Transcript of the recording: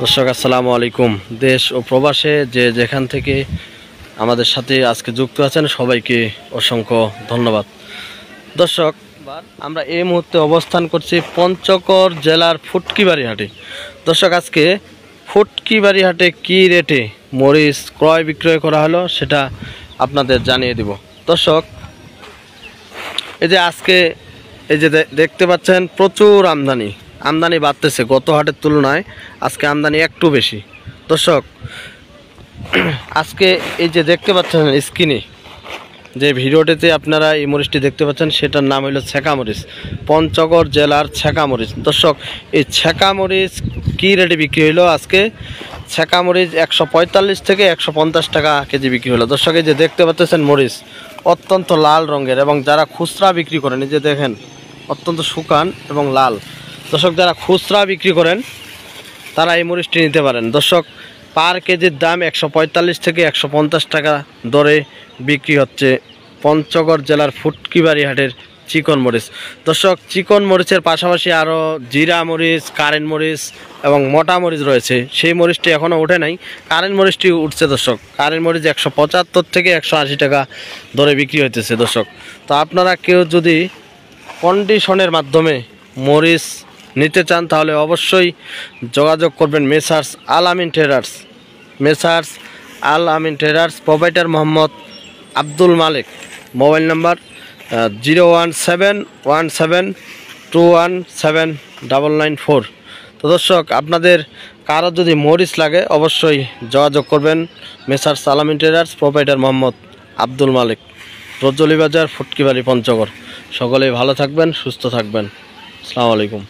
দর্শক আসসালামু আলাইকুম। দেশ ও প্রবাসে যে যেখান থেকে আমাদের সাথে আজকে যুক্ত আছেন সবাইকে অসংখ্য ধন্যবাদ। দর্শক, আমরা এই মুহূর্তে অবস্থান করছি পঞ্চগড় জেলার ফুটকিবাড়ি হাটে। দর্শক, আজকে ফুটকিবাড়ি হাটে কী রেটে মরিচ ক্রয় বিক্রয় করা হলো সেটা আপনাদের জানিয়ে দিব। দর্শক, এই যে আজকে এই যে দেখতে পাচ্ছেন প্রচুর আমদানি বাড়তেছে। গত হাটের তুলনায় আজকে আমদানি একটু বেশি। দর্শক, আজকে এই যে দেখতে পাচ্ছেন স্ক্রিনে যে ভিডিওটিতে আপনারা এই মরিচটি দেখতে পাচ্ছেন সেটার নাম হলো ছেঁকা মরিচ, পঞ্চগড় জেলার ছেঁকা মরিচ। দর্শক, এই ছেঁকা মরিচ কী রেটে বিক্রি হলো আজকে? ছেঁকা মরিচ 145 থেকে 150 টাকা কেজি বিক্রি হলো। দর্শক, এই যে দেখতে পাচ্ছেন মরিচ অত্যন্ত লাল রঙের, এবং যারা খুচরা বিক্রি করেন এই যে দেখেন অত্যন্ত শুকান এবং লাল। দর্শক, যারা খুচরা বিক্রি করেন তারা এই মরিচটি নিতে পারেন। দর্শক, পার কেজির দাম 145 থেকে 150 টাকা দরে বিক্রি হচ্ছে পঞ্চগড় জেলার ফুটকিবাড়ি হাটের চিকন মরিচ। দর্শক, চিকন মরিচের পাশাপাশি আরও জিরা মরিচ, কারেন্ট মরিচ এবং মোটা মরিচ রয়েছে। সেই মরিচটি এখনও ওঠে নাই, কারেন্ট মরিচটি উঠছে। দর্শক, কারেন্ট মরিচ 175 থেকে 180 টাকা দরে বিক্রি হইতেছে। দর্শক, তো আপনারা কেউ যদি কন্ডিশনের মাধ্যমে মরিচ নিতে চান তাহলে অবশ্যই যোগাযোগ করবেন messrs Al Amin traders, proprietor Mohammad Abdul Malik. Mobile number 01717217994। তো দর্শক, আপনাদের কারো যদি মরিচ লাগে অবশ্যই যোগাযোগ করবেন messrs Al Amin traders, proprietor Mohammad Abdul মালিক, রজ্জলি বাজার, ফুটকিবাড়ি, পঞ্চগড়। সকলেই ভালো থাকবেন, সুস্থ থাকবেন। আসসালামু আলাইকুম।